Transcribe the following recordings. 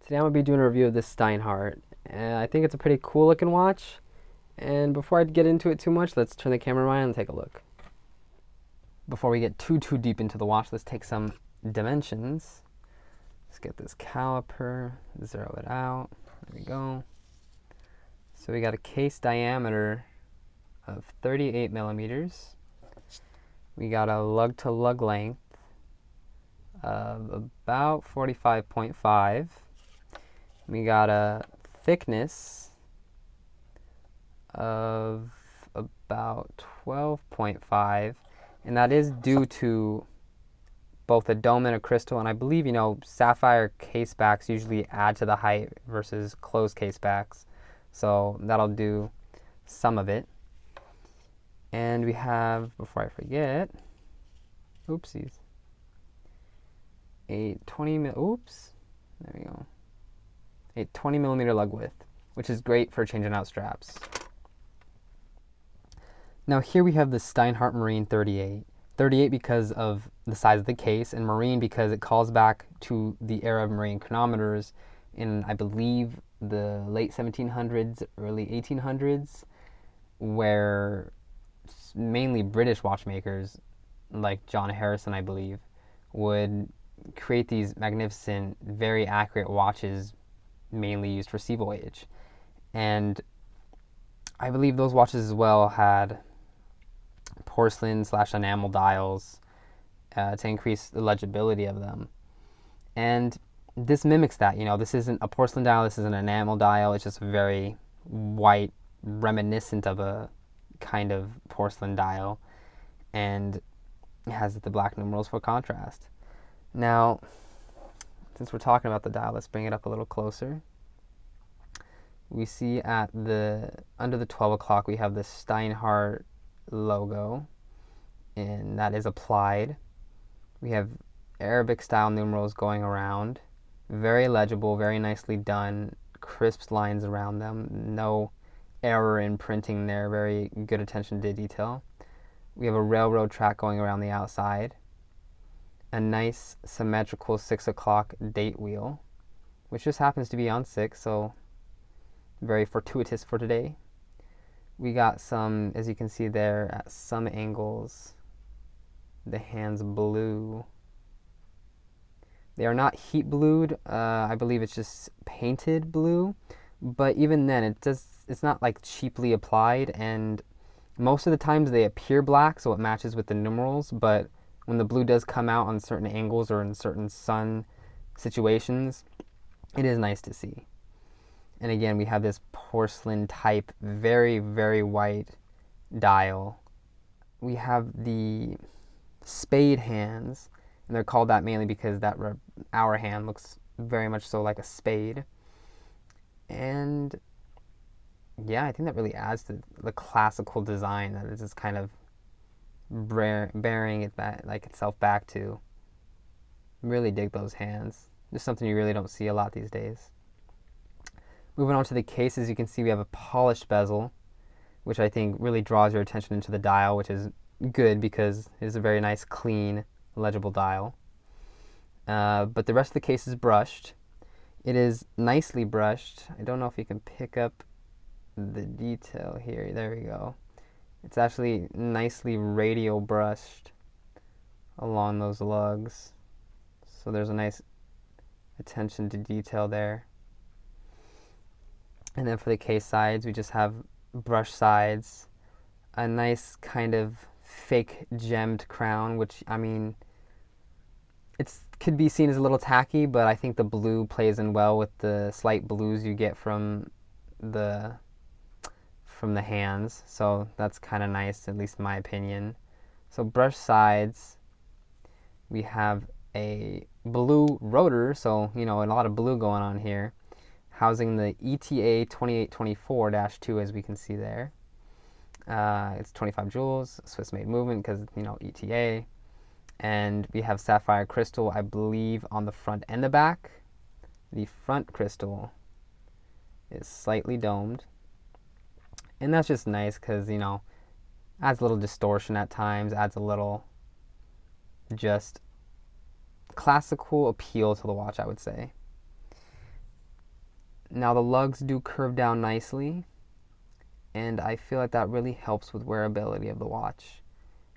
Today I'm going to be doing a review of this Steinhart, and I think it's a pretty cool looking watch. And before I get into it too much, let's turn the camera around and take a look. Before we get too deep into the watch, let's take some dimensions. Let's get this caliper, zero it out. There we go. So we got a case diameter of 38 millimeters. We got a lug-to-lug length of about 45.5. We got a thickness of about 12.5, and that is due to both a dome and a crystal. And I believe, sapphire case backs usually add to the height versus closed case backs, so that'll do some of it. And we have, before I forget, oopsies, a 20 millimeter lug width, which is great for changing out straps. Now here we have the Steinhart Marine 38. 38 because of the size of the case, and Marine because it calls back to the era of marine chronometers in, I believe, the late 1700s, early 1800s, where mainly British watchmakers, like John Harrison, I believe, would create these magnificent, very accurate watches mainly used for sea voyage. And I believe those watches as well had porcelain/enamel dials to increase the legibility of them. And this mimics that. This isn't a porcelain dial, this is an enamel dial. It's just very white, reminiscent of a kind of porcelain dial. And it has the black numerals for contrast. Now, since we're talking about the dial, let's bring it up a little closer. We see under the 12 o'clock, we have the Steinhart logo, and that is applied. We have Arabic style numerals going around. Very legible, very nicely done, crisp lines around them. No error in printing there, very good attention to detail. We have a railroad track going around the outside. A nice symmetrical 6 o'clock date wheel, which just happens to be on 6, so very fortuitous for today. We got some, as you can see there, at some angles, the hands blue. They are not heat blued. I believe it's just painted blue, but even then, it's not like cheaply applied, and most of the times they appear black, so it matches with the numerals, but when the blue does come out on certain angles or in certain sun situations, it is nice to see. And again, we have this porcelain type, very, very white dial. We have the spade hands, and they're called that mainly because that hour hand looks very much so like a spade. And yeah, I think that really adds to the classical design that is just kind of bearing it back, like itself back to. Really dig those hands. Just something you really don't see a lot these days. Moving on to the cases, you can see we have a polished bezel, which I think really draws your attention into the dial, which is good because it is a very nice, clean, legible dial. But the rest of the case is brushed. It is nicely brushed. I don't know if you can pick up the detail here. There we go. It's actually nicely radial brushed along those lugs. So there's a nice attention to detail there. And then for the case sides, we just have brush sides, a nice kind of fake gemmed crown, which, I mean, it could be seen as a little tacky, but I think the blue plays in well with the slight blues you get from the hands. So that's kind of nice, at least in my opinion. So brush sides, we have a blue rotor, so, a lot of blue going on here, housing the ETA 2824-2, as we can see there. It's 25 joules, Swiss-made movement because, ETA. And we have sapphire crystal, I believe, on the front and the back. The front crystal is slightly domed. And that's just nice because, adds a little distortion at times, adds a little just classical appeal to the watch, I would say. Now the lugs do curve down nicely, and I feel like that really helps with wearability of the watch.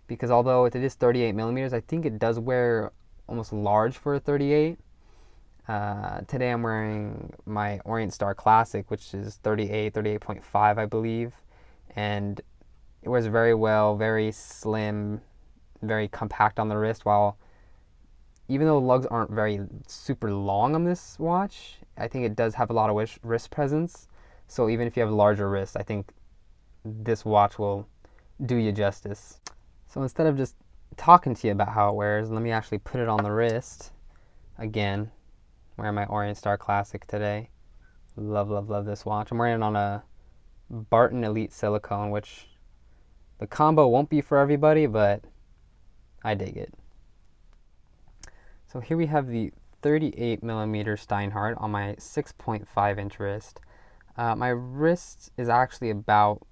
Because although it is 38 millimeters, I think it does wear almost large for a 38. Today I'm wearing my Orient Star Classic, which is 38, 38.5, I believe. And it wears very well, very slim, very compact on the wrist, while even though the lugs aren't very super long on this watch, I think it does have a lot of wrist presence. So even if you have larger wrists, I think this watch will do you justice. So instead of just talking to you about how it wears, let me actually put it on the wrist. Again, wearing my Orient Star Classic today. Love, love, love this watch. I'm wearing it on a Barton Elite silicone, which the combo won't be for everybody, but I dig it. So here we have the 38 millimeter Steinhart on my 6.5 inch wrist. My wrist is actually about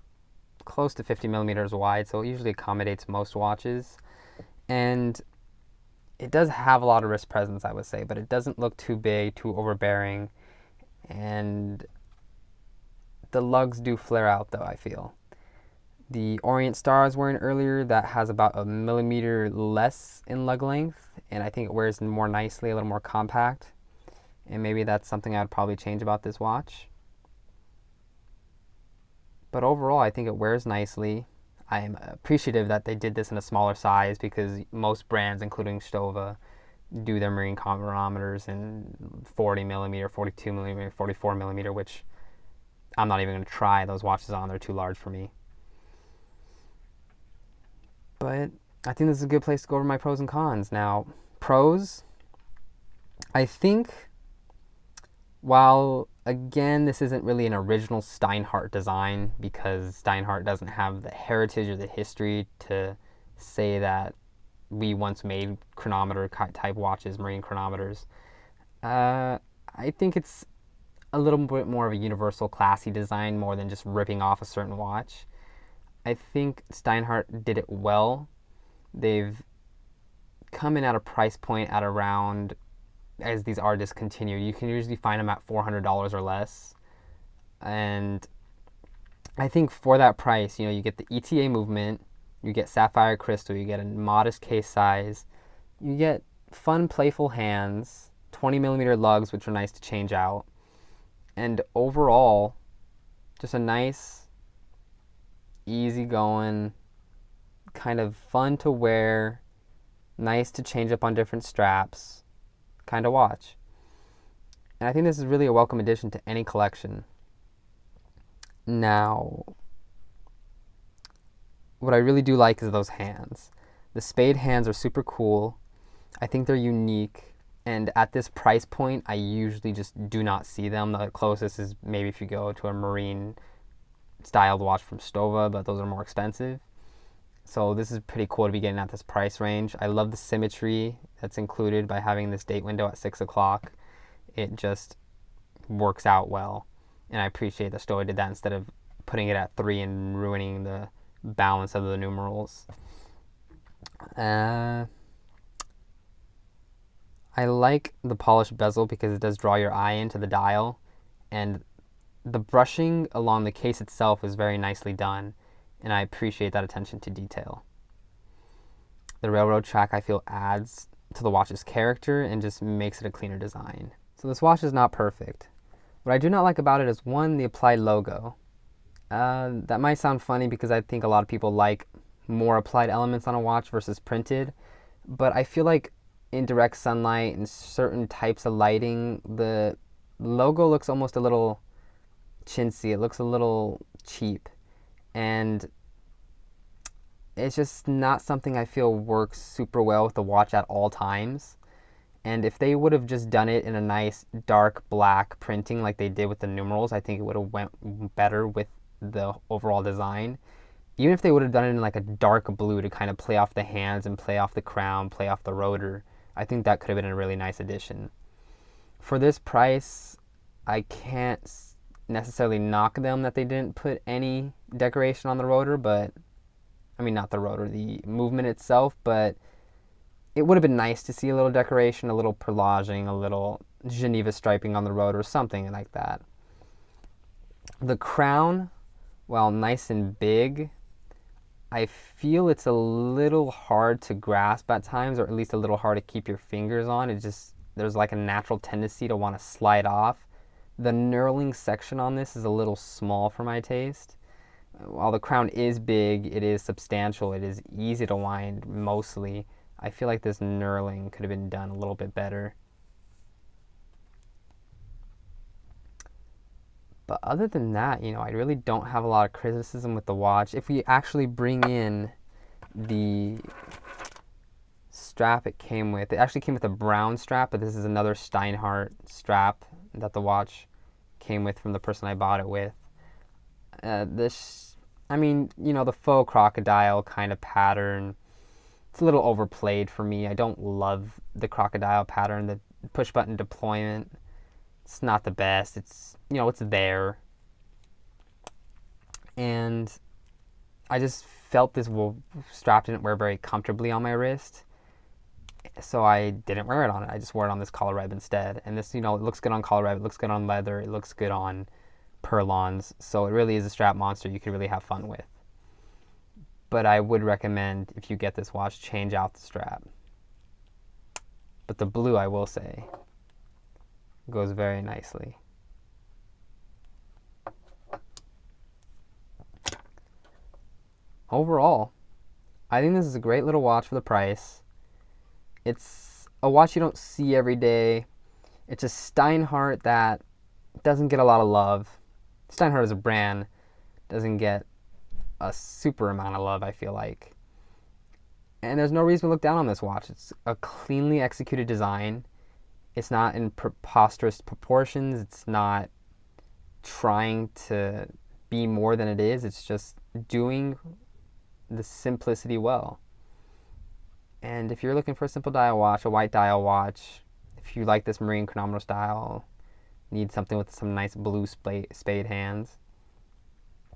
close to 50 millimeters wide, so it usually accommodates most watches. And it does have a lot of wrist presence, I would say, but it doesn't look too big, too overbearing. And the lugs do flare out, though, I feel. The Orient Star I was wearing earlier, that has about a millimeter less in lug length, and I think it wears more nicely, a little more compact. And maybe that's something I'd probably change about this watch. But overall, I think it wears nicely. I am appreciative that they did this in a smaller size, because most brands, including Stova, do their marine chronometers in 40 millimeter, 42 millimeter, 44 millimeter, which I'm not even going to try those watches on. They're too large for me. But I think this is a good place to go over my pros and cons. Now, pros, I think, while again, this isn't really an original Steinhart design, because Steinhart doesn't have the heritage or the history to say that we once made chronometer type watches, marine chronometers. I think it's a little bit more of a universal classy design, more than just ripping off a certain watch. I think Steinhart did it well. They've come in at a price point at around, as these are discontinued, you can usually find them at $400 or less. And I think for that price, you get the ETA movement, you get sapphire crystal, you get a modest case size, you get fun, playful hands, 20 millimeter lugs, which are nice to change out. And overall, just a nice, easygoing, kind of fun to wear, nice to change up on different straps kind of watch. And I think this is really a welcome addition to any collection. Now, what I really do like is those hands. The spade hands are super cool. I think they're unique. And at this price point, I usually just do not see them. The closest is maybe if you go to a marine styled watch from Stova, but those are more expensive. So this is pretty cool to be getting at this price range. I love the symmetry that's included by having this date window at 6 o'clock. It just works out well. And I appreciate that Stova did that instead of putting it at 3 and ruining the balance of the numerals. I like the polished bezel because it does draw your eye into the dial, and the brushing along the case itself is very nicely done, and I appreciate that attention to detail. The railroad track, I feel, adds to the watch's character and just makes it a cleaner design. So this watch is not perfect. What I do not like about it is, one, the applied logo. That might sound funny because I think a lot of people like more applied elements on a watch versus printed, but I feel like in direct sunlight and certain types of lighting, the logo looks almost a little chintzy. It looks a little cheap, and it's just not something I feel works super well with the watch at all times. And if they would have just done it in a nice dark black printing like they did with the numerals, I think it would have went better with the overall design. Even if they would have done it in like a dark blue to kind of play off the hands and play off the crown, play off the rotor, I think that could have been a really nice addition. For this price, I can't necessarily knock them that they didn't put any decoration on the rotor, but I mean, not the rotor, the movement itself, but it would have been nice to see a little decoration, a little perlaging, a little Geneva striping on the rotor, something like that. The crown, while nice and big, I feel it's a little hard to grasp at times, or at least a little hard to keep your fingers on. It just, there's like a natural tendency to want to slide off. The knurling section on this is a little small for my taste. While the crown is big, it is substantial, it is easy to wind mostly. I feel like this knurling could have been done a little bit better. But other than that, I really don't have a lot of criticism with the watch. If we actually bring in the strap it came with, it actually came with a brown strap, but this is another Steinhart strap that the watch came with from the person I bought it with. This, I mean, the faux crocodile kind of pattern, it's a little overplayed for me. I don't love the crocodile pattern, the push button deployment. It's not the best. It's there. And I just felt this strap didn't wear very comfortably on my wrist. So I didn't wear it on it. I just wore it on this collar web instead. And this, it looks good on collar web, it looks good on leather, it looks good on purlons. So it really is a strap monster you could really have fun with. But I would recommend, if you get this watch, change out the strap. But the blue, I will say, goes very nicely. Overall, I think this is a great little watch for the price. It's a watch you don't see every day. It's a Steinhart that doesn't get a lot of love. Steinhart as a brand doesn't get a super amount of love, I feel like. And there's no reason to look down on this watch. It's a cleanly executed design. It's not in preposterous proportions. It's not trying to be more than it is. It's just doing the simplicity well. And if you're looking for a simple dial watch, a white dial watch, if you like this marine chronometer style, need something with some nice blue spade hands,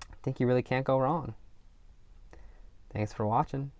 I think you really can't go wrong. Thanks for watching.